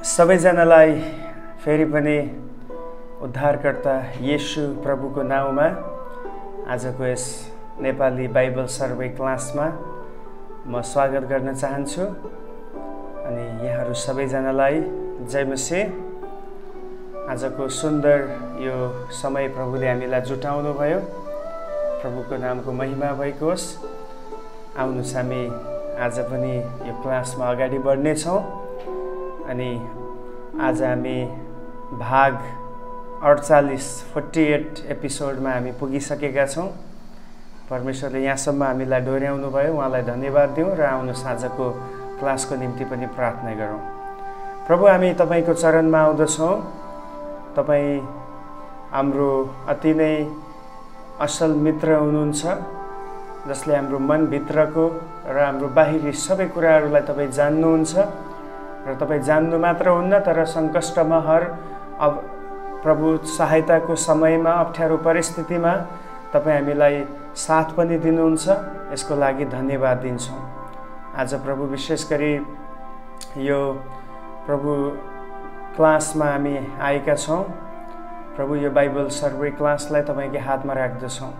सबैजनालाई फेरि पनि उद्धारकर्ता येशू प्रभुको नाउँमा आजको यस नेपाली बाइबल सर्वे क्लासमा म स्वागत गर्न चाहन्छु। अनि यहाँहरू सबैजनालाई जय मसीह। आजको सुन्दर यो समय प्रभुले हामीलाई जुटाउनु भयो। प्रभुको नामको महिमा भएको होस्। आउनुहोस् हामी आज पनि यो क्लासमा अगाडि बढ्नेछौँ। अनि आज हामी भाग 48 एपिसोडमा हामी पुगिसकेका छौँ। परमेश्वरले यहाँसम्म हामीलाई डोर्याउनु भयो, उहाँलाई धन्यवाद दिउँ र आउनुहोस् आजको क्लासको निम्ति पनि प्रार्थना गरौँ। प्रभु, हामी तपाईँको चरणमा आउँदछौँ। तपाईँ हाम्रो अति नै असल मित्र हुनुहुन्छ, जसले हाम्रो मनभित्रको र हाम्रो बाहिरी सबै कुराहरूलाई तपाईँ जान्नुहुन्छ र तपाईँ जान्नु मात्र हुन्न तर सङ्कष्टमा अब प्रभु सहायताको समयमा अप्ठ्यारो परिस्थितिमा तपाईँ हामीलाई साथ पनि दिनुहुन्छ। यसको लागि धन्यवाद दिन्छौँ। आज प्रभु विशेष गरी यो प्रभु क्लासमा हामी आएका छौँ। प्रभु, यो बाइबल सर्वे क्लासलाई तपाईँकै हातमा राख्दछौँ।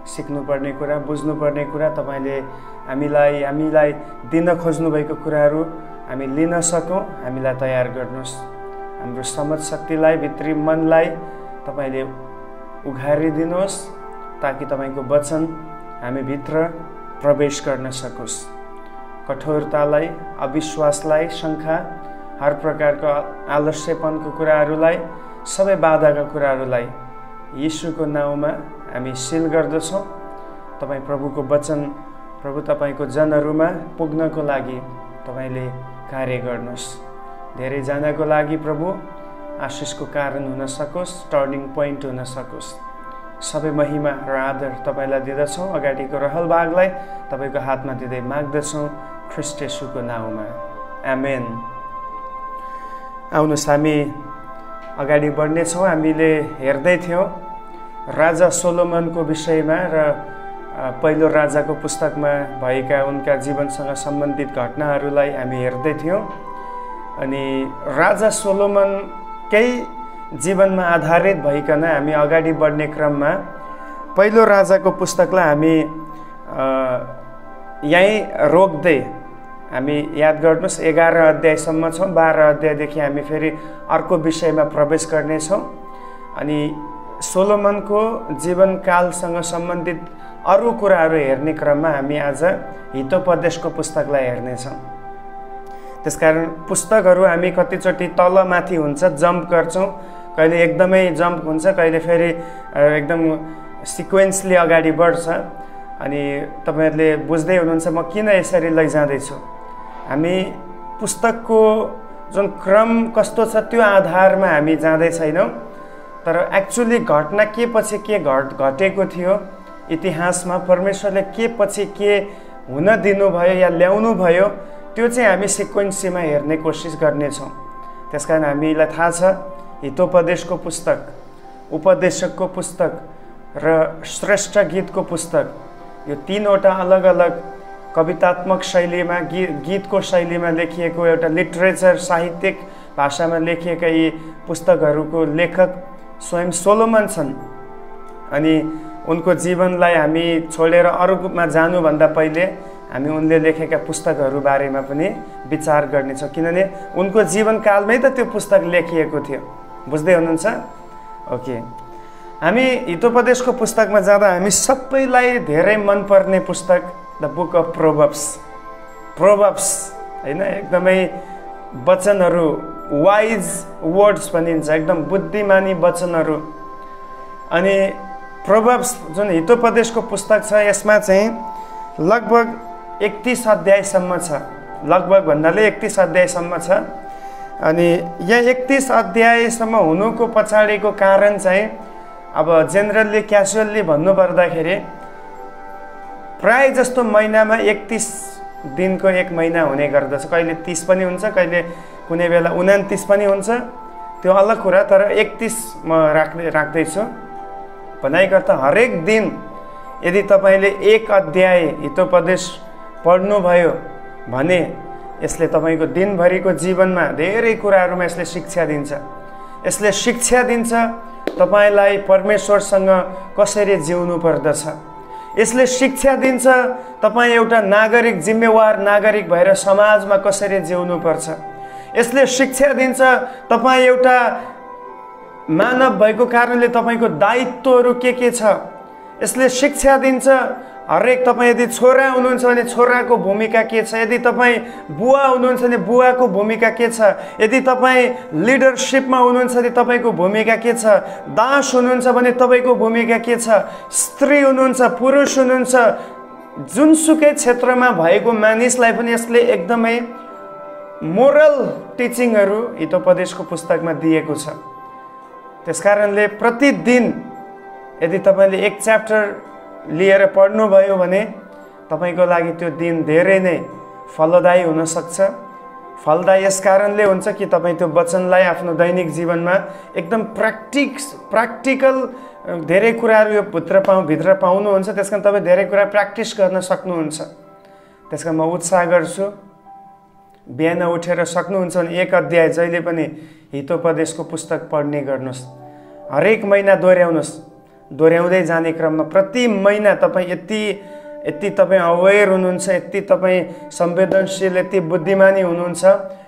सिक्नुपर्ने कुरा, बुझ्नुपर्ने कुरा तपाईँले हामीलाई दिन खोज्नुभएको कुराहरू हामी लिन सकौँ। हामीलाई तयार गर्नुहोस्। हाम्रो समझ शक्तिलाई, भित्री मनलाई तपाईँले उघारिदिनुहोस् ताकि तपाईँको वचन हामीभित्र प्रवेश गर्न सकोस्। कठोरतालाई, अविश्वासलाई, शङ्का, हर प्रकारको आलस्यपनको कुराहरूलाई, सबै बाधाका कुराहरूलाई यीशुको नाउँमा हामी सील गर्दछौँ। तपाईँ प्रभुको वचन प्रभु तपाईँको जनहरूमा पुग्नको लागि तपाईँले कार्य गर्नुहोस्। धेरैजनाको लागि प्रभु आशिषको कारण हुन सकोस्, टर्निङ पोइन्ट हुन सकोस्। सबै महिमा र आदर तपाईँलाई दिँदछौँ। अगाडिको रहल भागलाई तपाईँको हातमा दिँदै माग्दछौँ ख्रीष्ट येशूको नाउँमा, आमेन। आउनुहोस् हामी अगाडि बढ्नेछौँ। हामीले हेर्दै थियौँ राजा सोलोमनको विषयमा र पहिलो राजाको पुस्तकमा भएका उनका जीवनसँग सम्बन्धित घटनाहरूलाई हामी हेर्दै थियौँ। अनि राजा सोलोमनकै जीवनमा आधारित भइकन हामी अगाडि बढ्ने क्रममा पहिलो राजाको पुस्तकलाई हामी यहीँ रोक्दै हामी याद गर्नुहोस् 11 अध्यायसम्म छौँ। 12 अध्यायदेखि हामी फेरि अर्को विषयमा प्रवेश गर्नेछौँ। अनि सोलोमनको जीवनकालसँग सम्बन्धित अरू कुराहरू हेर्ने क्रममा हामी आज हितोपदेशको पुस्तकलाई हेर्नेछौँ। त्यसकारण पुस्तकहरू हामी कतिचोटि तलमाथि हुन्छ, जम्प गर्छौँ। कहिले एकदमै जम्प हुन्छ, कहिले फेरि एकदम सिक्वेन्सली अगाडि बढ्छ। अनि तपाईँहरूले बुझ्दै हुनुहुन्छ म किन यसरी लैजाँदैछु। हामी पुस्तकको जुन क्रम कस्तो छ त्यो आधारमा हामी जाँदै छैनौँ, तर एक्चुअली घटना के पछि के घटेको थियो, इतिहासमा परमेश्वरले के पछि के हुन दिनुभयो या ल्याउनु भयो, त्यो चाहिँ हामी सिक्वेन्सीमा हेर्ने कोसिस गर्नेछौँ। त्यसकारण हामीलाई थाहा छ हितोपदेशको पुस्तक, उपदेशकको पुस्तक र श्रेष्ठ गीतको पुस्तक, यो तीनवटा अलग अलग कवितात्मक शैलीमा गीतको शैलीमा लेखिएको एउटा लिटरेचर साहित्यिक भाषामा लेखिएका यी पुस्तकहरूको लेखक स्वयं सोलोमन छन्। अनि उनको जीवनलाई हामी छोडेर अरूमा जानुभन्दा पहिले हामी उनले लेखेका पुस्तकहरू बारेमा पनि विचार गर्नेछौँ, किनभने उनको जीवनकालमै त त्यो पुस्तक लेखिएको थियो। बुझ्दै हुनुहुन्छ? ओके, हामी हितोपदेशको पुस्तकमा जाँदा हामी सबैलाई धेरै मनपर्ने पुस्तक द बुक अफ प्रोभर्ब्स होइन, एकदमै वचनहरू, वाइज वर्ड्स भनिन्छ, एकदम बुद्धिमानी वचनहरू। अनि प्रोभर्ब्स जुन हितोपदेशको पुस्तक छ यसमा चाहिँ लगभग 31 अध्यायसम्म छ। लगभग भन्नाले 31 अध्यायसम्म छ। अनि यहाँ 31 अध्यायसम्म हुनुको पछाडिको कारण चाहिँ अब जेनरली क्याजुअल्ली भन्नुपर्दाखेरि प्राय जस्तो महिनामा 31 दिनको एक महिना हुने गर्दछ। कहिले 30 पनि हुन्छ, कहिले कुनै बेला 29 पनि हुन्छ, त्यो अलग कुरा। तर 31 म राख्दैछु। भनाइकर्ता हरेक दिन यदि तपाईँले एक अध्याय हितोपदेश पढ्नुभयो भने यसले तपाईको दिनभरिको जीवनमा धेरै कुराहरुमा यसले शिक्षा दिन्छ। यसले शिक्षा दिन्छ तपाईलाई परमेश्वरसँग कसरी जिउनु पर्दछ। यसले शिक्षा दिन्छ तपाई एउटा नागरिक, जिम्मेवार नागरिक भएर समाजमा कसरी जिउनु पर्छ। यसले शिक्षा दिन्छ तपाई एउटा मानव भएको कारणले तपाईको दायित्वहरू के छ। यसले शिक्षा दिन्छ हरेक तपाई यदि छोरा हुनुहुन्छ भने छोराको भूमिका के छ, यदि तपाई बुवा हुनुहुन्छ भने बुवाको भूमिका के छ, यदि तपाई लिडरशिपमा हुनुहुन्छ भने तपाईको भूमिका के छ, दास हुनुहुन्छ भने तपाईको भूमिका के छ, स्त्री हुनुहुन्छ, पुरुष हुनुहुन्छ, जुनसुकै क्षेत्रमा भएको मानिसलाई पनि यसले एकदमै मोरल टिचिङहरू हितोपदेशको पुस्तकमा दिएको छ। त्यसकारणले प्रतिदिन यदि तपाईले एक च्याप्टर लिएर पढ्नुभयो भने तपाईको लागि त्यो दिन धेरै नै फलदायी हुन सक्छ। फलदायी यस कारणले हुन्छ कि तपाई त्यो वचनलाई आफ्नो दैनिक जीवनमा एकदम प्र्याक्टिकल धेरै कुराहरू यो भित्र पाउनुहुन्छ। त्यसकारण तपाई धेरै कुरा प्र्याक्टिस गर्न सक्नुहुन्छ। त्यसकारण म उत्साह गर्छु बिहान उठेर सक्नुहुन्छ भने एक अध्याय जहिले पनि हितोपदेशको पुस्तक पढ्ने गर्नुहोस्। हरेक महिना दोहोऱ्याउनुहोस्। दोहोऱ्याउँदै जाने क्रममा प्रति महिना तपाईं यति तपाईं अवेयर हुनुहुन्छ, यति तपाईं संवेदनशील, यति बुद्धिमानी हुनुहुन्छ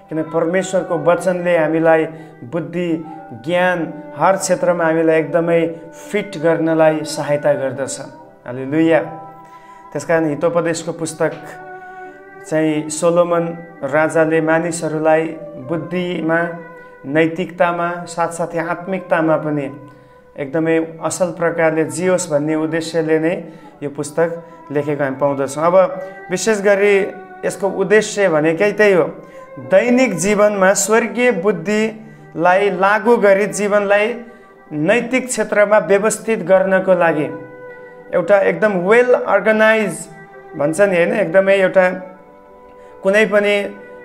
किन परमेश्वरको वचनले हामीलाई बुद्धि, ज्ञान हर क्षेत्रमा हामीलाई एकदमै फिट गर्नलाई सहायता गर्दछ। हालेलुया। त्यसकारण हितोपदेशको पुस्तक चाहिँ सोलोमन राजाले मानिसहरूलाई बुद्धिमा, नैतिकतामा, साथसाथै आत्मिकतामा पनि एकदमै असल प्रकारले जियोस् भन्ने उद्देश्यले नै यो पुस्तक लेखेको हामी पाउँदछौँ। अब विशेष गरी यसको उद्देश्य भनेकै त्यही हो, दैनिक जीवनमा स्वर्गीय बुद्धिलाई लागू गरी जीवनलाई नैतिक क्षेत्रमा व्यवस्थित गर्नको लागि एउटा एकदम वेल अर्गनाइज भन्छ नि हैन, एकदमै एउटा कुनै पनि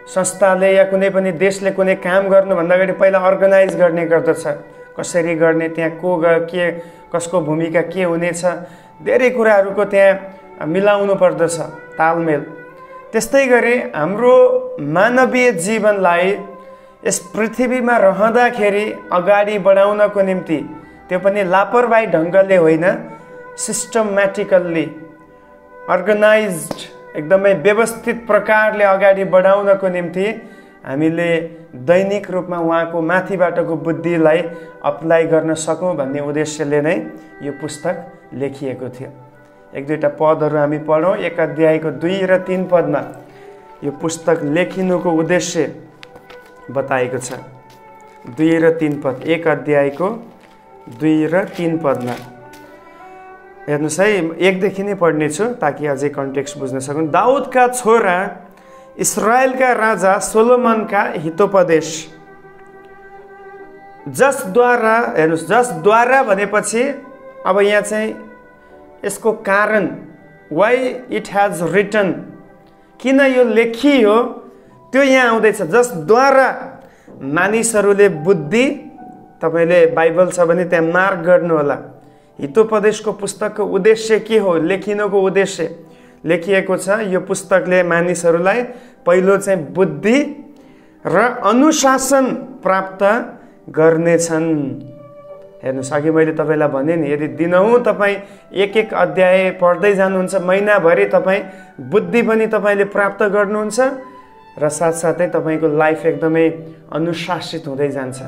संस्थाले या कुनै पनि देशले कुनै काम गर्नुभन्दा अगाडि पहिला अर्गनाइज गर्ने गर्दछ। कसरी गर्ने, त्यहाँ के कसको भूमिका के हुनेछ, धेरै कुराहरूको त्यहाँ मिलाउनु पर्दछ, तालमेल। त्यस्तै गरी हाम्रो मानवीय जीवनलाई यस पृथ्वीमा रहँदाखेरि अगाडि बढाउनको निम्ति, त्यो पनि लापरवाही ढङ्गले होइन, सिस्टमेटिकल्ली अर्गनाइज्ड एकदमै व्यवस्थित प्रकारले अगाडि बढाउनको निम्ति हामीले दैनिक रूपमा उहाँको माथिबाटको बुद्धिलाई अप्लाई गर्न सकौँ भन्ने उद्देश्यले नै यो पुस्तक लेखिएको थियो। एक दुईवटा पदहरू हामी पढौँ। एक अध्यायको 2 र 3 पदमा यो पुस्तक लेखिनुको उद्देश्य बताएको छ। 2 र 3 पद, एक अध्यायको 2 र 3 पदमा हेर्नुहोस् है, 1 देखि नै पढ्नेछु ताकि अझै कन्टेक्स्ट बुझ्न सकौँ। दाउदका छोरा इस्राएलका राजा सोलोमनका हितोपदेश, जसद्वारा, हेर्नुहोस्, जसद्वारा भनेपछि अब यहाँ चाहिँ यसको कारण, वाइ इट हैज रिटन, किन यो लेखियो त्यो यहाँ आउँदैछ। जसद्वारा मानिसहरूले बुद्धि, तपाईँले बाइबल छ भने त्यहाँ मार्क गर्नु होला। हितोपदेशको पुस्तकको उद्देश्य के हो, लेखिनुको उद्देश्य लेखिएको छ। यो पुस्तकले मानिसहरूलाई पहिलो चाहिँ बुद्धि र अनुशासन प्राप्त गर्नेछन्। हेर्नुहोस्, अघि मैले तपाईँलाई भने नि, यदि दिनहुँ तपाईँ एक अध्याय पढ्दै जानुहुन्छ, महिनाभरि तपाईँ बुद्धि पनि तपाईँले प्राप्त गर्नुहुन्छ र साथसाथै तपाईँको लाइफ एकदमै अनुशासित हुँदै जान्छ,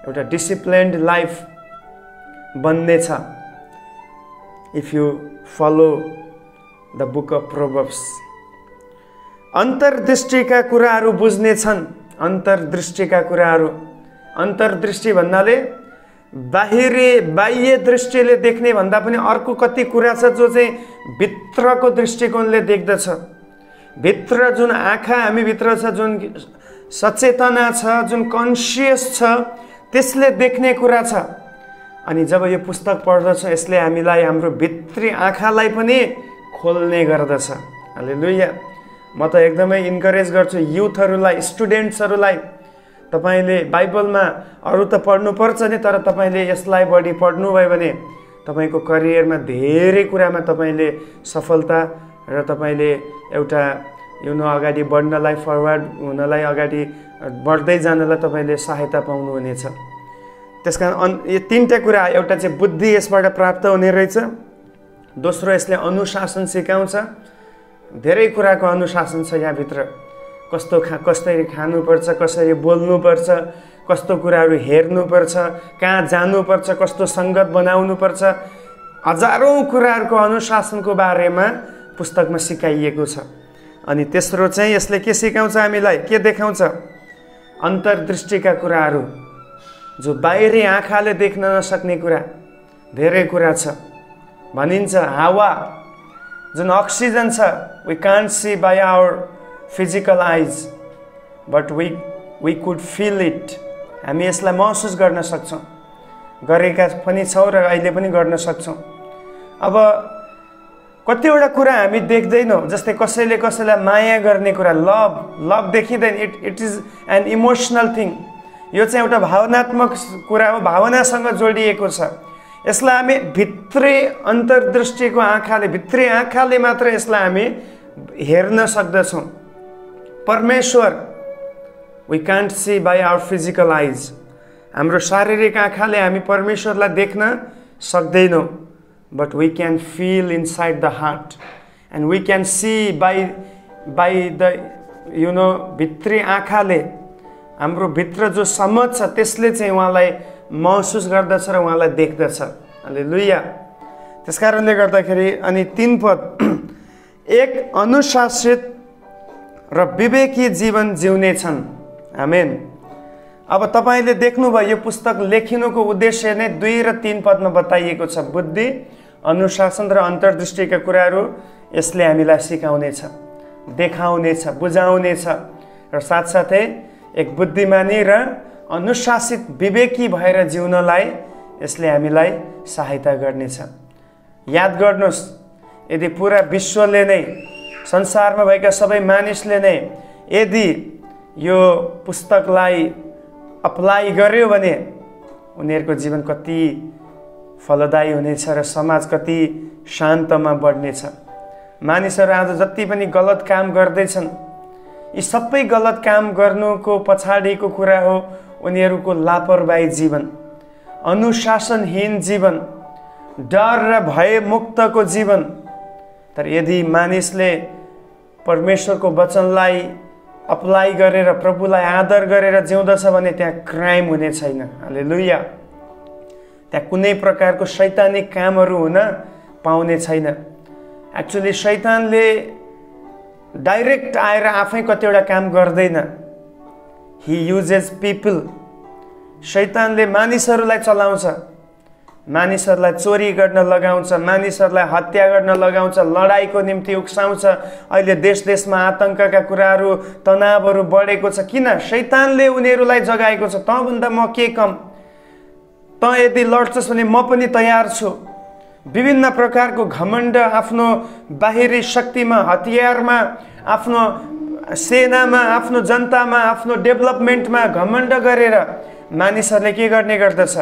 एउटा डिसिप्लिन्ड लाइफ बन्नेछ। If you follow the book of proverbs. अन्तर्दृष्टिका कुराहरू बुझ्नेछन्। अन्तर्दृष्टिका कुराहरू, अन्तर्दृष्टि भन्नाले बाह्य दृष्टिले देख्ने भन्दा पनि अर्को कति कुरा छ जो चाहिँ भित्रको दृष्टिकोणले देख्दछ। भित्र जुन आँखा हामीभित्र छ, जुन सचेतना छ, जुन कन्सियस छ, त्यसले देख्ने कुरा छ। अनि जब यो पुस्तक पढ्दछौँ यसले हामीलाई हाम्रो भित्री आँखालाई पनि खोल्ने गर्दछ। हालेलुया। म त एकदमै इन्करेज गर्छु युथहरूलाई, स्टुडेन्ट्सहरूलाई, तपाईले बाइबलमा अरू त पढ्नुपर्छ नि, तर तपाईले यसलाई बढी पढ्नुभयो भने तपाईको करियरमा धेरै कुरामा तपाईले सफलता र तपाईले एउटा अगाडि बढ्नलाई, फरवर्ड हुनलाई, अगाडि बढ्दै जानलाई तपाईँले सहायता पाउनुहुनेछ। त्यसकारण यो तीनटा कुरा, एउटा चाहिँ बुद्धि यसबाट प्राप्त हुने रहेछ, दोस्रो यसले अनुशासन सिकाउँछ। धेरै कुराको अनुशासन छ यहाँभित्र, कसरी खानुपर्छ, कसरी बोल्नुपर्छ, कस्तो कुराहरू हेर्नुपर्छ, कहाँ जानुपर्छ, कस्तो सङ्गत बनाउनुपर्छ, हजारौँ कुराहरूको अनुशासनको बारेमा पुस्तकमा सिकाइएको छ। अनि तेस्रो चाहिँ यसले के सिकाउँछ हामीलाई, के देखाउँछ? अन्तर्दृष्टिका कुराहरू, जो बाहिरी आँखाले देख्न नसक्ने कुरा, धेरै कुरा छ। भनिन्छ हावा जुन अक्सिजन छ, we can't see by our physical eyes but we could feel it. हामी यसलाई महसुस गर्न सक्छौँ, गरेका पनि छौँ र अहिले पनि गर्न सक्छौँ। अब कतिवटा कुरा हामी देख्दैनौँ, जस्तै कसैले कसैलाई माया गर्ने कुरा, लभ देखिँदैन। It is an emotional thing. यो चाहिँ एउटा भावनात्मक कुरा हो, भावनासँग जोडिएको छ। यसलाई हामी भित्री अन्तर्दृष्टिको आँखाले, भित्री आँखाले मात्र यसलाई हामी हेर्न सक्दछौँ। परमेश्वर we can't see by our physical eyes. हाम्रो शारीरिक आँखाले हामी परमेश्वरलाई देख्न सक्दैनौँ, but we can feel inside the heart and we can see by the भित्री आँखाले, हाम्रो भित्र जो समझ छ त्यसले चाहिँ उहाँलाई महसुस गर्दछ र उहाँलाई देख्दछ। हालेलुया। त्यसकारणले गर्दाखेरि अनि 3 पद, एक अनुशासित र विवेकी जीवन जिउने छन्। आमेन। अब तपाईँले देख्नुभयो यो पुस्तक लेखिनुको उद्देश्य नै 2 र 3 पदमा बताइएको छ। बुद्धि, अनुशासन र अन्तर्दृष्टिका कुराहरू यसले हामीलाई सिकाउनेछ, देखाउनेछ, बुझाउनेछ र साथसाथै एक बुद्धिमानी र अनुशासित विवेकी भएर जिउनलाई यसले हामीलाई सहायता गर्नेछ। याद गर्नुहोस्, यदि पुरा विश्वले नै, संसारमा भएका सबै मानिसले नै यदि यो पुस्तकलाई अप्लाई गर्यो भने उनीहरूको जीवन कति फलदायी हुनेछ र समाज कति शान्तमा बढ्नेछ। मानिसहरू आज जति पनि गलत काम गर्दैछन्, यी सबै गलत काम गर्नुको पछाडिको कुरा हो उनीहरूको लापरवाही जीवन, अनुशासनहीन जीवन, डर र भय मुक्तको जीवन। तर यदि मानिसले परमेश्वरको वचनलाई अप्लाई गरेर, प्रभुलाई आदर गरेर जिउँदछ भने त्यहाँ क्राइम हुने छैन। हालेलुया। त्यहाँ कुनै प्रकारको शैतानिक कामहरू हुन पाउने छैन। एक्चुअली शैतानले डाइरेक्ट आएर आफै कतिवटा काम गर्दैन। ही युजेस पिपल। शैतानले मानिसहरूलाई चलाउँछ, मानिसहरूलाई चोरी गर्न लगाउँछ, मानिसहरूलाई हत्या गर्न लगाउँछ, लडाइँको निम्ति उक्साउँछ। अहिले देश देशमा आतंकका कुराहरू, तनावहरू बढेको छ। किन? शैतानले उनीहरूलाई जगाएको छ। तँभन्दा म के कम, तँ यदि लड्छस् भने म पनि तयार छु। विभिन्न प्रकारको घमण्ड, आफ्नो बाहिरी शक्तिमा, हतियारमा, आफ्नो सेनामा, आफ्नो जनतामा, आफ्नो डेभलपमेन्टमा घमण्ड गरेर मानिसहरूले के गर्ने गर्दछ?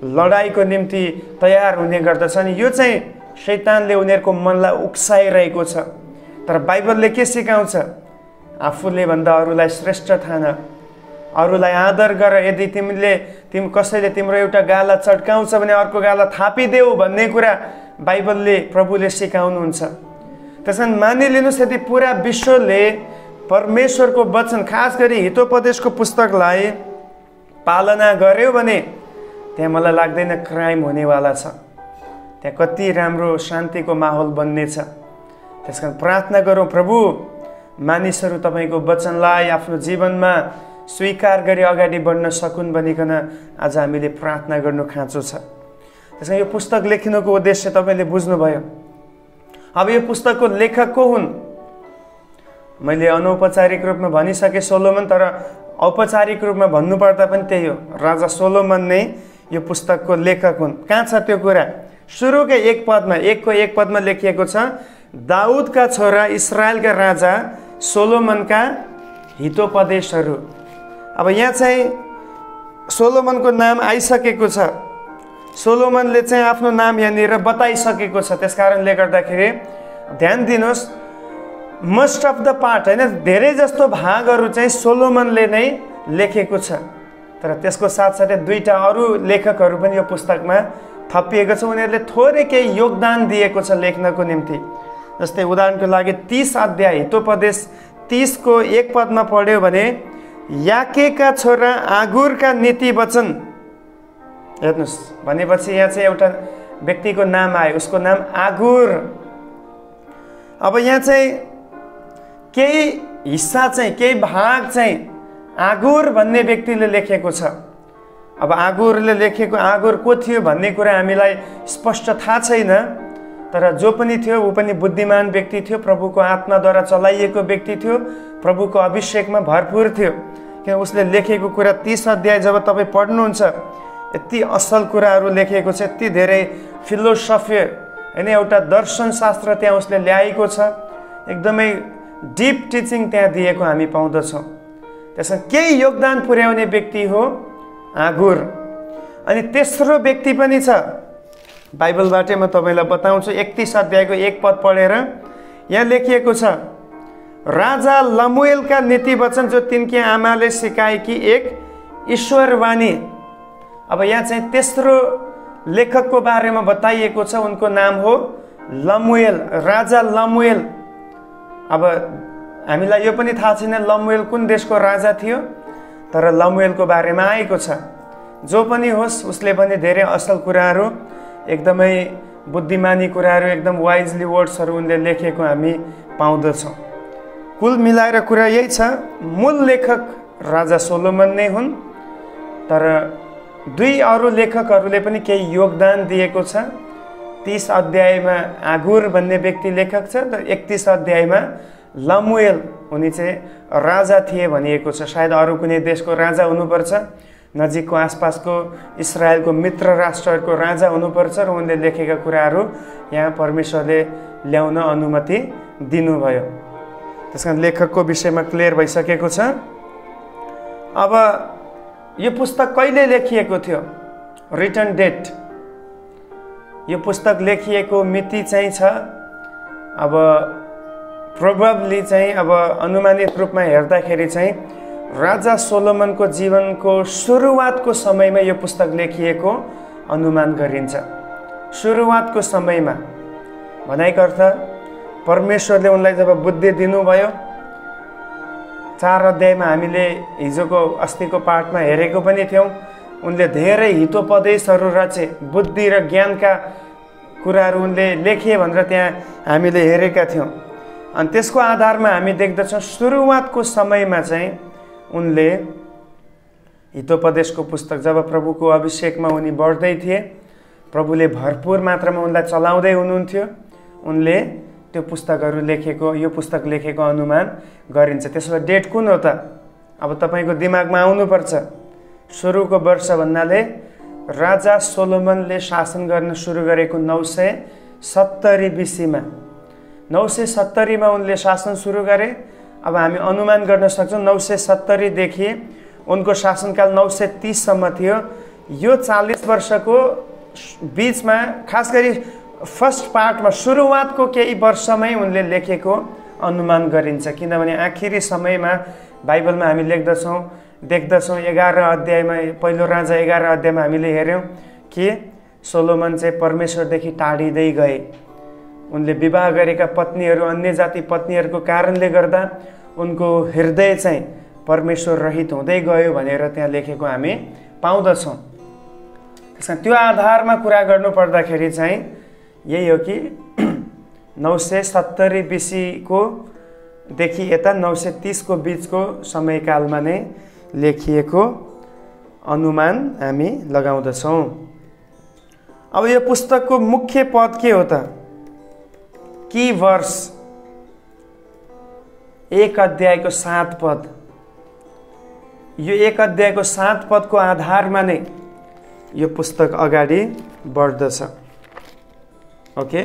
लडाइँको निम्ति तयार हुने गर्दछ। अनि यो चाहिँ शैतानले उनीहरूको मनलाई उक्साइरहेको छ। तर बाइबलले के सिकाउँछ? आफूले भन्दा अरूलाई श्रेष्ठ ठान, अरूलाई आदर गर। यदि कसैले तिम्रो एउटा गाला चट्काउँछ भने अर्को गाला थापिदेऊ भन्ने कुरा बाइबलले, प्रभुले सिकाउनुहुन्छ। त्यसकारण मानिलिनुहोस्, यदि पुरा विश्वले परमेश्वरको वचन, खास गरी हितोपदेशको पुस्तकलाई पालना गर्यो भने त्यहाँ मलाई लाग्दैन क्राइम हुनेवाला छ। त्यहाँ कति राम्रो शान्तिको माहौल बन्नेछ। त्यसकारण प्रार्थना गरौँ, प्रभु मानिसहरू तपाईँको वचनलाई आफ्नो जीवनमा स्वीकार गरी अगाडि बढ्न सकुन् भनिकन आज हामीले प्रार्थना गर्नु खाँचो छ। त्यसकारण यो पुस्तक लेखिनुको उद्देश्य तपाईँले बुझ्नुभयो। अब यो पुस्तकको लेखक को हुन्? मैले अनौपचारिक रूपमा भनिसकेँ सोलोमन, तर औपचारिक रूपमा भन्नुपर्दा पनि त्यही हो, राजा सोलोमन नै यो पुस्तकको लेखक हुन्। कहाँ छ त्यो कुरा? सुरुकै 1 पदमा लेखिएको छ, दाउदका छोरा इस्राएलका राजा सोलोमनका हितोपदेशहरू। अब यहाँ चाहिँ सोलोमनको नाम आइसकेको छ। सोलोमनले चाहिँ आफ्नो नाम यहाँनिर बताइसकेको छ। त्यसकारणले गर्दाखेरि ध्यान दिनुहोस्, मोस्ट अफ द पार्ट होइन, धेरै जस्तो भागहरू चाहिँ सोलोमनले नै लेखेको छ। तर त्यसको साथसाथै दुईटा अरू लेखकहरू पनि यो पुस्तकमा थपिएको छ। उनीहरूले थोरै केही योगदान दिएको छ लेख्नको निम्ति। जस्तै उदाहरणको लागि 30 अध्याय हितोपदेश 30 को 1 पदमा पढ्यो भने याकेका छोरा आगुरका नीति वचन, हेर्नुहोस् भनेपछि यहाँ चाहिँ एउटा व्यक्तिको नाम आयो, उसको नाम आगुर। अब यहाँ चाहिँ केही हिस्सा चाहिँ, केही भाग चाहिँ आगुर भन्ने व्यक्तिले लेखेको छ। अब आगुरले लेखेको, आगुर को थियो भन्ने कुरा हामीलाई स्पष्ट थाहा छैन, तर जो पनि थियो ऊ पनि बुद्धिमान व्यक्ति थियो, प्रभुको आत्माद्वारा चलाइएको व्यक्ति थियो, प्रभुको अभिषेकमा भरपुर थियो। किन उसले लेखेको कुरा 30 अध्याय जब तपाईँ पढ्नुहुन्छ, यति असल कुराहरू लेखेको छ, यति धेरै फिलोसफी होइन, एउटा दर्शनशास्त्र त्यहाँ उसले ल्याएको छ, एकदमै डिप टिचिङ त्यहाँ दिएको हामी पाउँदछौँ। त्यसमा केही योगदान पुर्याउने व्यक्ति हो आगुर। अनि तेस्रो व्यक्ति पनि छ, बाइबलबाटै म तपाईँलाई बताउँछु। 31 अध्यायको 1 पद पढेर यहाँ लेखिएको छ, राजा लमुएलका नीति वचन जो तिनकी आमाले सिकाएकी एक ईश्वरवाणी। अब यहाँ चाहिँ तेस्रो लेखकको बारेमा बताइएको छ, उनको नाम हो लमुएल, राजा लमुएल। अब हामीलाई यो पनि थाहा छैन लमुएल कुन देशको राजा थियो, तर लमुएलको बारेमा आएको छ। जो पनि होस्, उसले पनि धेरै असल कुराहरू, एकदमै बुद्धिमानी कुराहरू, एकदम वाइजली वर्ड्सहरू उनले लेखेको हामी पाउँदछौँ। कुल मिलाएर कुरा यही छ, मूल लेखक राजा सोलोमन नै हुन्, तर दुई अरू लेखकहरूले पनि केही योगदान दिएको छ। 30 अध्यायमा आगुर भन्ने व्यक्ति लेखक छ, तर 31 अध्यायमा लमुएल, उनी चाहिँ राजा थिए भनिएको छ। सायद अरू कुनै देशको राजा हुनुपर्छ, नजिकको आसपासको इस्रायलको मित्र राष्ट्रहरूको राजा हुनुपर्छ, र उनले लेखेका कुराहरू यहाँ परमेश्वरले ल्याउन अनुमति दिनुभयो। त्यसकारण लेखकको विषयमा क्लियर भइसकेको छ। अब यो पुस्तक कहिले लेखिएको थियो, रिटन डेट, यो पुस्तक लेखिएको मिति चाहिँ छ, अब प्रोबेबली चाहिँ, अब अनुमानित रूपमा हेर्दाखेरि चाहिँ राजा सोलोमनको जीवनको सुरुवातको समयमा यो पुस्तक लेखिएको अनुमान गरिन्छ। सुरुवातको समयमा भनाइको अर्थ परमेश्वरले उनलाई जब बुद्धि दिनुभयो, 4 अध्यायमा हामीले हिजोको अस्तिको पाठमा हेरेको पनि थियौँ, उनले धेरै हितोपदेशहरू रचे, बुद्धि र ज्ञानका कुराहरू उनले लेखे भनेर त्यहाँ हामीले हेरेका थियौँ। अनि त्यसको आधारमा हामी देख्दछौँ सुरुवातको समयमा चाहिँ उनले हितोपदेशको पुस्तक, जब प्रभुको अभिषेकमा उनी बढ्दै थिए, प्रभुले भरपुर मात्रामा उनलाई चलाउँदै हुनुहुन्थ्यो, उनले त्यो पुस्तकहरू लेखेको, यो पुस्तक लेखेको अनुमान गरिन्छ। त्यसो भए डेट कुन हो त? अब तपाईँको दिमागमा आउनुपर्छ। सुरुको वर्ष भन्नाले राजा सोलोमनले शासन गर्न सुरु गरेको 970 BC-मा, 970 मा उनले शासन सुरु गरे। अब हामी अनुमान गर्न सक्छौँ 970 देखि उनको शासनकाल 930 सम्म थियो। यो 40 वर्षको बीचमा, खास गरी फर्स्ट पार्टमा, सुरुवातको केही वर्षमै उनले लेखेको अनुमान गरिन्छ। किनभने आखिरी समयमा बाइबलमा हामी देख्दछौँ 11 अध्यायमा, पहिलो राजा 11 अध्यायमा हामीले हेऱ्यौँ कि सोलोमन चाहिँ परमेश्वरदेखि टाढिँदै गए। उनले विवाह गरेका पत्नीहरू, अन्य जाति पत्नीहरूको कारणले गर्दा उनको हृदय चाहिँ परमेश्वर रहित हुँदै गयो भनेर त्यहाँ लेखेको हामी पाउँदछौँ। त्यसमा त्यो आधारमा कुरा गर्नु पर्दाखेरि चाहिँ यही हो कि 970 BC को देखि यता 930 को बीचको समयकालमा नै लेखिएको अनुमान हामी लगाउँदछौँ। अब यो पुस्तकको मुख्य पद के हो त? की वर्ष, 1 अध्यायको 7 पद। यो 1 अध्यायको 7 पदको आधारमा नै यो पुस्तक अगाडि बढ्दछ। ओके,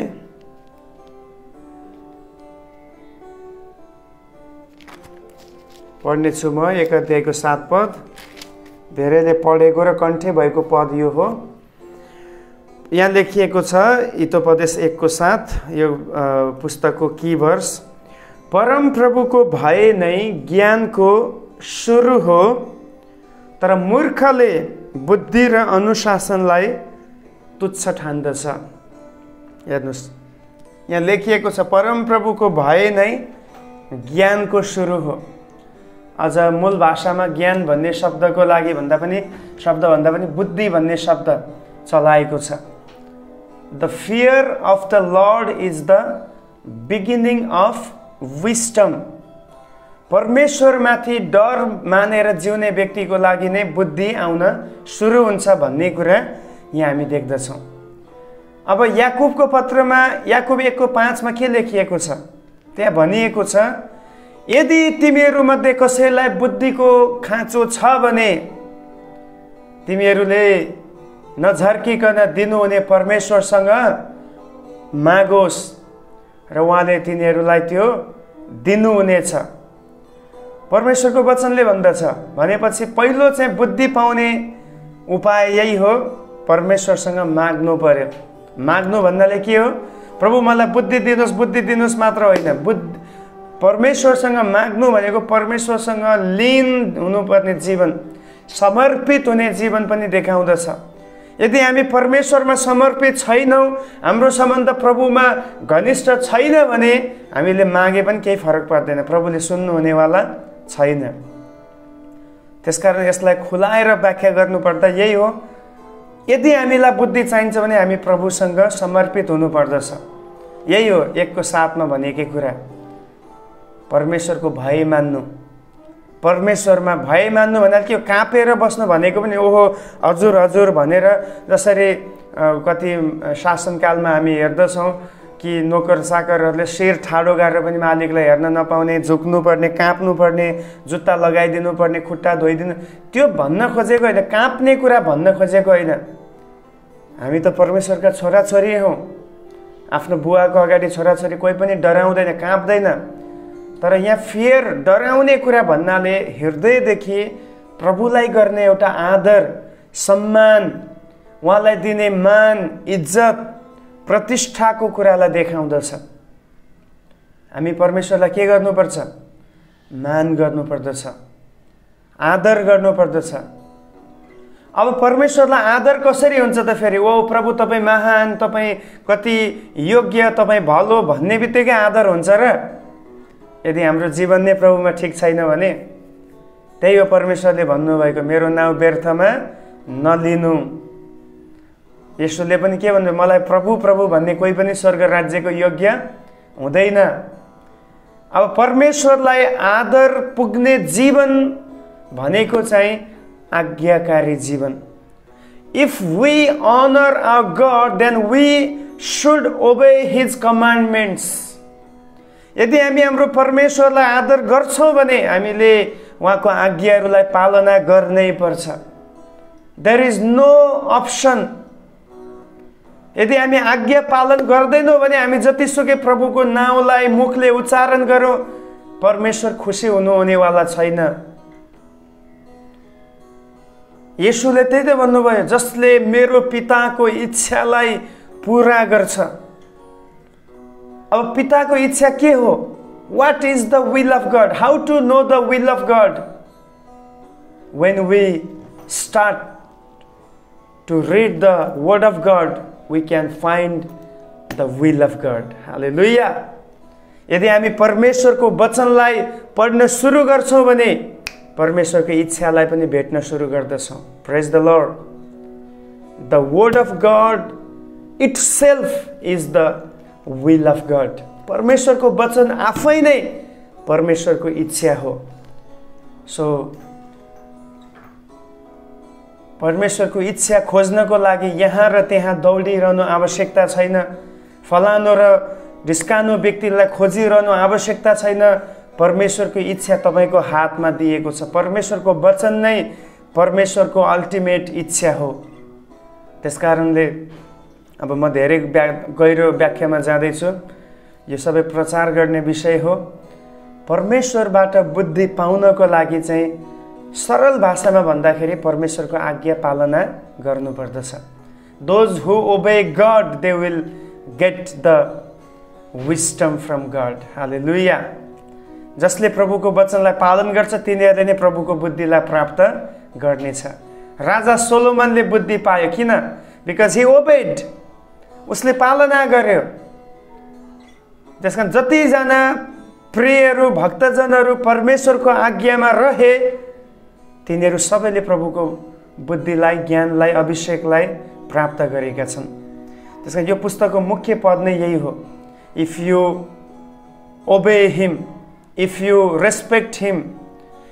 पढ्नेछु म 1 अध्यायको 7 पद। धेरैले पढेको र कण्ठे भएको पद यो हो। यहाँ लेखिएको छ हितोपदेश 1 को 7, यो पुस्तकको की वर्ष, परमप्रभुको भय नै ज्ञानको सुरु हो, तर मूर्खले बुद्धि र अनुशासनलाई तुच्छ ठान्दछ। हेर्नुहोस्, यहाँ लेखिएको छ परमप्रभुको भय नै ज्ञानको सुरु हो। अझ मूल भाषामा ज्ञान भन्ने शब्दको लागि भन्दा पनि बुद्धि भन्ने शब्द चलाएको छ। The fear of the Lord is the beginning of wisdom. परमेश्वरमाथि डर मानेर जिउने व्यक्तिको लागि नै बुद्धि आउन सुरु हुन्छ भन्ने कुरा यहाँ हामी देख्दछौँ। अब याकुबको पत्रमा याकुब 1:5 के लेखिएको छ? त्यहाँ भनिएको छ, यदि तिमीहरूमध्ये कसैलाई बुद्धिको खाँचो छ भने तिमीहरूले नझर्किकन दिनुहुने परमेश्वरसँग मागोस् र उहाँले तिनीहरूलाई त्यो दिनुहुनेछ। परमेश्वरको वचनले भन्दछ भनेपछि पहिलो चाहिँ बुद्धि पाउने उपाय यही हो, परमेश्वरसँग माग्नु पर्यो। माग्नु भन्नाले के हो? प्रभु मलाई बुद्धि दिनुहोस् मात्र होइन, परमेश्वरसँग माग्नु भनेको परमेश्वरसँग लीन हुनुपर्ने जीवन, समर्पित हुने जीवन पनि देखाउँदछ। यदि हामी परमेश्वरमा समर्पित छैनौँ, हाम्रो सम्बन्ध प्रभुमा घनिष्ठ छैन भने हामीले मागे पनि केही फरक पर्दैन, प्रभुले सुन्नुहुनेवाला छैन। त्यसकारण यसलाई खुलाएर व्याख्या गर्नुपर्दा यही हो, यदि हामीलाई बुद्धि चाहिन्छ भने हामी प्रभुसँग समर्पित हुनुपर्दछ। यही हो 1:7 भनेकै कुरा, परमेश्वरको भय मान्नु। परमेश्वरमा भय मान्नु भन्नाले के हो? काँपेर बस्नु भनेको पनि ओहो हजुर हजुर भनेर, जसरी कति शासनकालमा हामी हेर्दछौँ कि नोकर चाकरहरूले शिर ठाडो गरेर पनि मालिकलाई हेर्न नपाउने, झुक्नुपर्ने, काँप्नुपर्ने, जुत्ता लगाइदिनु पर्ने, खुट्टा धोइदिनु, त्यो भन्न खोजेको होइन, काँप्ने कुरा भन्न खोजेको होइन। हामी त परमेश्वरका छोराछोरी हौँ। आफ्नो बुवाको अगाडि छोराछोरी कोही पनि डराउँदैन, काँप्दैन। तर यहाँ फियर, डराउने कुरा भन्नाले हृदयदेखि प्रभुलाई गर्ने एउटा आदर, सम्मान, उहाँलाई दिने मान, इज्जत, प्रतिष्ठाको कुरालाई देखाउँदछ। हामी परमेश्वरलाई के गर्नुपर्छ? मान गर्नुपर्दछ, आदर गर्नुपर्दछ। अब परमेश्वरलाई आदर कसरी हुन्छ त फेरि? ओ प्रभु तपाईँ महान, तपाईँ कति योग्य, तपाईँ भलो भन्ने बित्तिकै आदर हुन्छ र? यदि हाम्रो जीवन नै प्रभुमा ठिक छैन भने, त्यही हो परमेश्वरले भन्नुभएको, मेरो नाउँ व्यर्थमा नलिनु। येशूले पनि के भन्नु? मलाई प्रभु प्रभु भन्ने कोही पनि स्वर्ग राज्यको योग्य हुँदैन। अब परमेश्वरलाई आदर पुग्ने जीवन भनेको चाहिँ आज्ञाकारी जीवन। If we honour our God then we should obey his कमान्डमेंट्स। यदि हामी हाम्रो परमेश्वरलाई आदर गर्छौँ भने हामीले उहाँको आज्ञाहरूलाई पालना गर्नै पर्छ। There is no option. यदि हामी आज्ञा पालन गर्दैनौँ भने हामी जतिसुकै प्रभुको नाउँलाई मुखले उच्चारण गरौँ, परमेश्वर खुसी हुनुहुनेवाला छैन। येशूले त्यही त भन्नुभयो, जसले मेरो पिताको इच्छालाई पूरा गर्छ। अब पिताको इच्छा के हो? What is the will of God? How to know the will of God? When we start to read the word of God, we can find the will of God. Hallelujah. यदि हामी परमेश्वरको वचनलाई पढ्न सुरु गर्छौँ भने परमेश्वरको इच्छालाई पनि भेट्न सुरु गर्दछौँ। Praise the Lord. The word of God itself is the will of God. परमेश्वरको वचन आफै नै परमेश्वरको इच्छा हो। सो परमेश्वरको इच्छा खोज्नको लागि यहाँ र त्यहाँ दौडिरहनु आवश्यकता छैन। फलानो र ढिस्कानो व्यक्तिलाई खोजिरहनु आवश्यकता छैन। परमेश्वरको इच्छा तपाईको हातमा दिएको छ। परमेश्वरको वचन नै परमेश्वरको अल्टिमेट इच्छा हो। त्यसकारणले अब म धेरै गहिरो व्याख्यामा जाँदैछु। यो सबै प्रचार गर्ने विषय हो। परमेश्वरबाट बुद्धि पाउनको लागि चाहिँ सरल भाषामा भन्दाखेरि परमेश्वरको आज्ञा पालना गर्नुपर्दछ। Those who obey God, they will get the wisdom from God. Hallelujah. जसले प्रभुको वचनलाई पालन गर्छ तिनीहरूले नै प्रभुको बुद्धिलाई प्राप्त गर्नेछ। राजा सोलोमनले बुद्धि पायो किन? बिकज ही ओबेड, उसले पालना गर्यो। त्यसकारण जतिजना प्रियहरू भक्तजनहरू परमेश्वरको आज्ञामा रहे तिनीहरू सबैले प्रभुको बुद्धिलाई, ज्ञानलाई, अभिषेकलाई प्राप्त गरेका छन्। त्यसकारण यो पुस्तकको मुख्य पद नै यही हो, इफ यु ओबे हिम, if you respect him,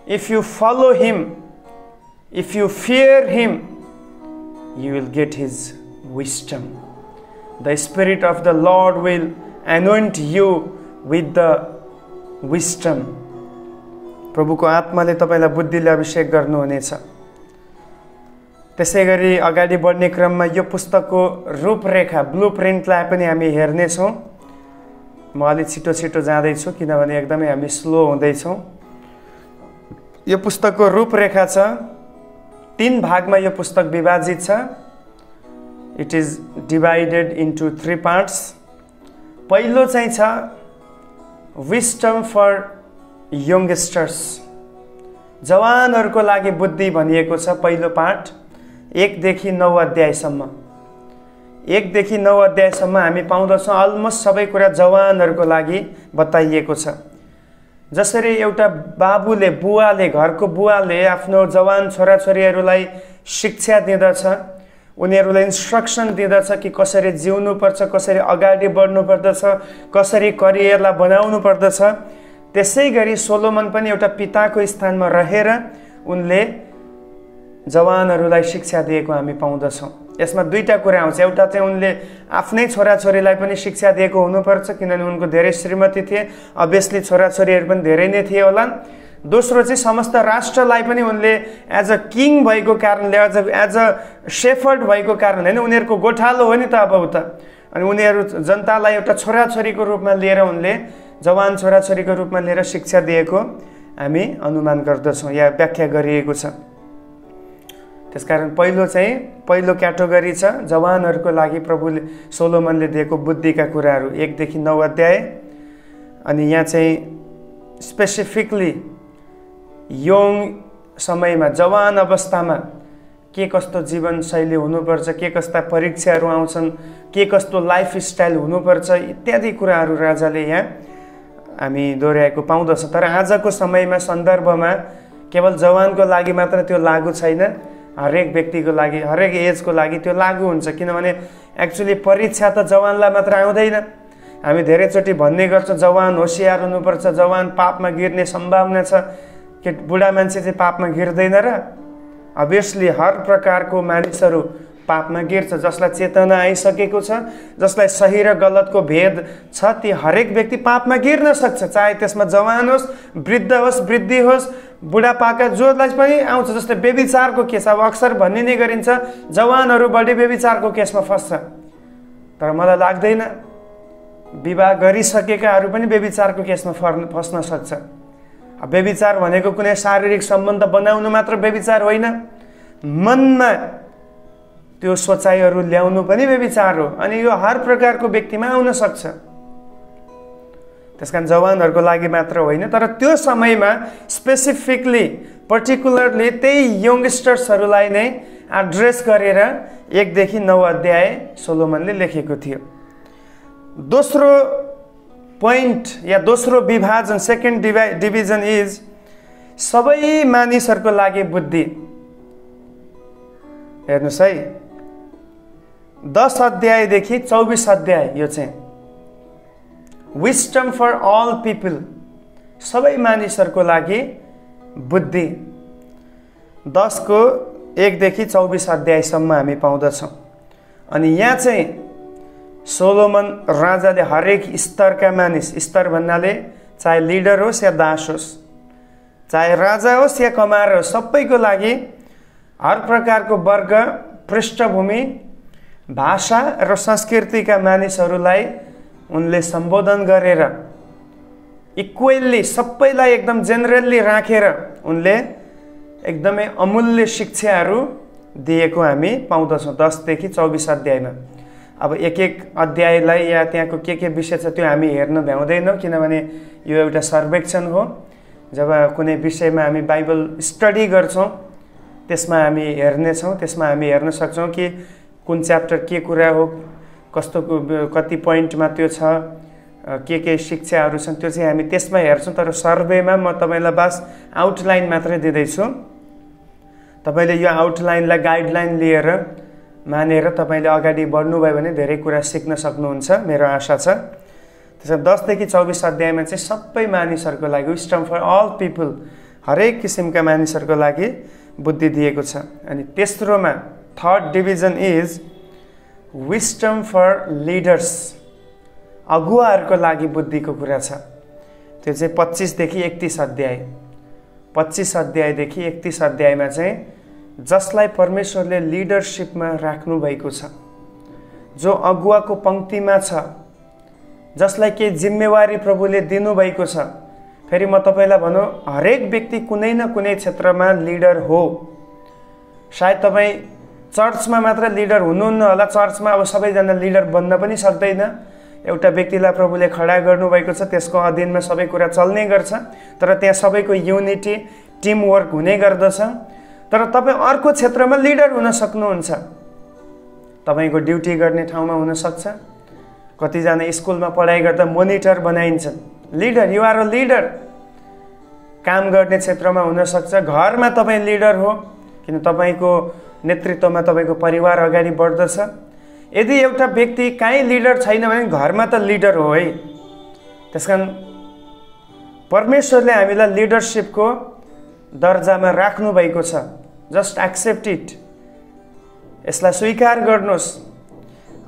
if you follow him, if you fear him, you will get his wisdom. The Spirit of the Lord will anoint you with the wisdom. प्रभुको आत्माले तपाईलाई बुद्धिले अभिषेक गर्नुहुनेछ। त्यसैगरी अगाडि बढ्ने क्रममा यो पुस्तकको रूपरेखा, ब्लुप्रिन्टलाई पनि हामी हेर्नेछौँ। म अलि छिटो छिटो जाँदैछु किनभने एकदमै हामी स्लो हुँदैछौँ। यो पुस्तकको रूपरेखा छ, 3 भागमा यो पुस्तक विभाजित छ। It is divided into 3 parts. पहिलो चाहिँ छ विस्डम फर यंगस्टर्स, जवानहरूको लागि बुद्धि भनिएको छ। पहिलो पार्ट 1 देखि 9 अध्यायसम्म। 1 देखि 9 अध्यायसम्म हामी पाउँदछौँ अलमोस्ट सबै कुरा जवानहरूको लागि बताइएको छ। जसरी एउटा बाबुले, बुवाले, घरको बुवाले आफ्नो जवान छोराछोरीहरूलाई शिक्षा दिँदछ, उनीहरूलाई इन्स्ट्रक्सन दिँदछ कि कसरी जिउनुपर्छ, कसरी अगाडि बढ्नुपर्दछ, कसरी करियरलाई बनाउनु पर्दछ, त्यसै गरी सोलोमन पनि एउटा पिताको स्थानमा रहेर उनले जवानहरूलाई शिक्षा दिएको हामी पाउँदछौँ। यसमा 2टा कुरा आउँछ। एउटा चाहिँ उनले आफ्नै छोराछोरीलाई पनि शिक्षा दिएको हुनुपर्छ किनभने उनको धेरै श्रीमती थिए, अभियसली छोराछोरीहरू पनि धेरै नै थिए होला। दोस्रो चाहिँ समस्त राष्ट्रलाई पनि उनले एज अ किङ भएको कारणले, एज अ शेफर्ड भएको कारण, होइन, उनीहरूको गोठालो हो नि त अब उता, अनि उनीहरू जनतालाई एउटा छोराछोरीको रूपमा लिएर उनले, जवान छोराछोरीको रूपमा लिएर शिक्षा दिएको हामी अनुमान गर्दछौँ या व्याख्या गरिएको छ। त्यसकारण पहिलो क्याटेगोरी छ जवानहरूको लागि प्रभुले, सोलोमनले दिएको बुद्धिका कुराहरू, 1 देखि 9 अध्याय। अनि यहाँ चाहिँ स्पेसिफिकली यङ समयमा, जवान अवस्थामा के कस्तो जीवनशैली हुनुपर्छ, के कस्ता परीक्षाहरू आउँछन्, के कस्तो लाइफस्टाइल हुनुपर्छ इत्यादि कुराहरू राजाले यहाँ हामी दोहोऱ्याएको पाउँदछ। तर आजको समयमा, सन्दर्भमा केवल जवानको लागि मात्र त्यो लागू छैन, हरेक व्यक्तिको लागि, हरेक एजको लागि त्यो लागू हुन्छ। किनभने एक्चुअली परीक्षा त जवानलाई मात्र आउँदैन। हामी धेरैचोटि भन्ने गर्छौँ जवान होसियार हुनुपर्छ, जवान पापमा गिर्ने सम्भावना छ, कि बुढा मान्छे चाहिँ पापमा गिर्दैन र? अभियसली हर प्रकारको मानिसहरू पापमा गिर्छ। जसलाई चेतना आइसकेको छ, जसलाई सही र गलतको भेद छ, ती हरेक व्यक्ति पापमा गिर्न सक्छ, चाहे त्यसमा जवान होस्, वृद्ध होस्, वृद्धि होस्, बुढापाका, जोलाई पनि आउँछ। जस्तै व्यभिचारको केस, अब अक्सर भन्ने नै गरिन्छ जवानहरू बढी व्यभिचारको केसमा फस्छ, तर मलाई लाग्दैन विवाह गरिसकेकाहरू पनि व्यभिचारको केसमा फस्न सक्छ। व्यभिचार भनेको कुनै शारीरिक सम्बन्ध बनाउनु मात्र व्यभिचार होइन, मनमा त्यो सोचाइहरू ल्याउनु पनि व्यभिचार हो। अनि यो हर प्रकारको व्यक्तिमा आउन सक्छ। त्यसकारण जवानहरूको लागि मात्र होइन, तर त्यो समयमा स्पेसिफिकली, पर्टिकुलरली त्यही यंगस्टर्सहरूलाई नै एड्रेस गरेर 1 देखि 9 अध्याय सोलोमनले लेखेको थियो। दोस्रो पोइन्ट या दोस्रो विभाजन, सेकेन्ड डिभिजन इज सबै मानिसहरूको लागि बुद्धि। हेर्नुहोस् है, 10 अध्यायदेखि 24 अध्याय यो चाहिँ विस्डम फर अल पिपल, सबै मानिसहरूको लागि बुद्धि। 10 को 1 देखि 24 अध्यायसम्म हामी पाउँदछौँ। अनि यहाँ चाहिँ सोलोमन राजाले हरेक स्तरका मानिस, स्तर भन्नाले चाहे लिडर होस् या दास होस्, चाहे राजा होस् या कमार होस्, सबैको लागि हर प्रकारको वर्ग, पृष्ठभूमि, भाषा र संस्कृतिका मानिसहरूलाई उनले सम्बोधन गरेर इक्वेली सबैलाई एकदम जेनरली राखेर उनले एकदमै अमूल्य शिक्षाहरू दिएको हामी पाउँदछौँ 10 देखि 24 अध्यायमा। अब एक एक अध्यायलाई या त्यहाँको के विषय छ त्यो हामी हेर्न भ्याउँदैनौँ, किनभने यो एउटा सर्वेक्षण हो। जब कुनै विषयमा हामी बाइबल स्टडी गर्छौँ त्यसमा हामी हेर्नेछौँ, त्यसमा हामी हेर्न सक्छौँ कि कुन च्याप्टर के कुरा हो, कस्तो कति पोइन्टमा त्यो छ, के शिक्षाहरू छन्, त्यो चाहिँ हामी त्यसमा हेर्छौँ। तर सर्वेमा म तपाईँलाई बास आउटलाइन मात्रै दिँदैछु। तपाईँले यो आउटलाइनलाई गाइडलाइन लिएर मानेर तपाईँले अगाडि बढ्नुभयो भने धेरै कुरा सिक्न सक्नुहुन्छ, मेरो आशा छ। त्यसमा 10 देखि 24 अध्यायमा चाहिँ सबै मानिसहरूको लागि, विस्डम फर अल पिपल, हरेक किसिमका मानिसहरूको लागि बुद्धि दिएको छ। अनि तेस्रोमा third division is wisdom for leaders, अगुवाहरूको लागि बुद्धिको कुरा छ। त्यो चाहिँ 25 देखि 31 अध्याय, 25 अध्यायदेखि 31 अध्यायमा चाहिँ जसलाई परमेश्वरले लिडरसिपमा राख्नु भएको छ, जो अगुवाको पंक्तिमा छ, जसलाई केही जिम्मेवारी प्रभुले दिनुभएको छ। फेरि म तपाईँलाई भनौँ, हरेक व्यक्ति कुनै न कुनै क्षेत्रमा लिडर हो। सायद तपाईँ चर्चमा मात्र लिडर हुनुहुन्न होला, चर्चमा अब सबैजना लिडर बन्न पनि सक्दैन। एउटा व्यक्तिलाई प्रभुले खडा गर्नुभएको छ, त्यसको अधीनमा सबै कुरा चल्ने गर्छ, तर त्यहाँ सबैको युनिटी, टिमवर्क हुने गर्दछ। तर तपाईँ अर्को क्षेत्रमा लिडर हुन सक्नुहुन्छ। तपाईँको ड्युटी गर्ने ठाउँमा हुनसक्छ, कतिजना स्कुलमा पढाइ गर्दा मोनिटर बनाइन्छन्, leader, you are a leader. काम गर्ने क्षेत्रमा हुनसक्छ, घरमा तपाईँ लिडर हो, किन तपाईँको नेतृत्वमा तपाईँको परिवार अगाडि बढ्दछ। यदि एउटा व्यक्ति कहीँ लिडर छैन भने घरमा त लिडर हो है। त्यसकारण परमेश्वरले हामीलाई लिडरसिपको दर्जामा राख्नु भएको छ। जस्ट एक्सेप्ट इट, यसलाई स्वीकार गर्नुहोस्।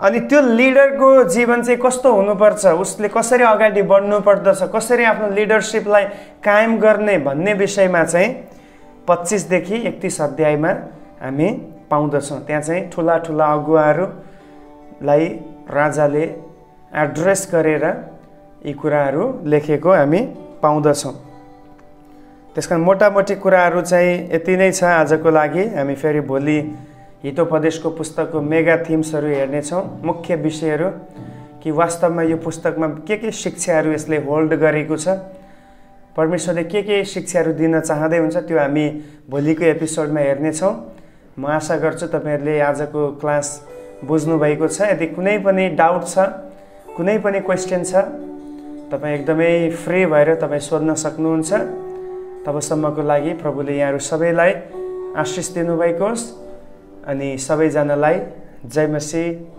अनि त्यो लिडरको जीवन चाहिँ कस्तो हुनुपर्छ, उसले कसरी अगाडि बढ्नु पर्दछ, कसरी आफ्नो लिडरसिपलाई कायम गर्ने भन्ने विषयमा चाहिँ 25 देखि 31 अध्यायमा हामी पाउँदछौँ। त्यहाँ चाहिँ ठुला ठुला अगुवाहरूलाई राजाले एड्रेस गरेर यी कुराहरू लेखेको हामी पाउँदछौँ। त्यसकारण मोटामोटी कुराहरू चाहिँ यति नै छ आजको लागि। हामी फेरि भोलि हितोपदेशको पुस्तकको मेगा थिम्सहरू हेर्नेछौँ, मुख्य विषयहरू, कि वास्तवमा यो पुस्तकमा के शिक्षाहरू यसले होल्ड गरेको छ, परमेश्वरले के शिक्षाहरू दिन चाहँदै हुन्छ, त्यो हामी भोलिको एपिसोडमा हेर्नेछौँ। म आशा गर्छु तपाईँहरूले आजको क्लास बुझ्नुभएको छ। यदि कुनै पनि डाउट छ, कुनै पनि क्वेसन छ, तपाईँ एकदमै फ्री भएर तपाईँ सोध्न सक्नुहुन्छ। तबसम्मको लागि प्रभुले यहाँहरू सबैलाई आशिष दिनुभएको होस्। अनि सबैजनालाई जय मसीह।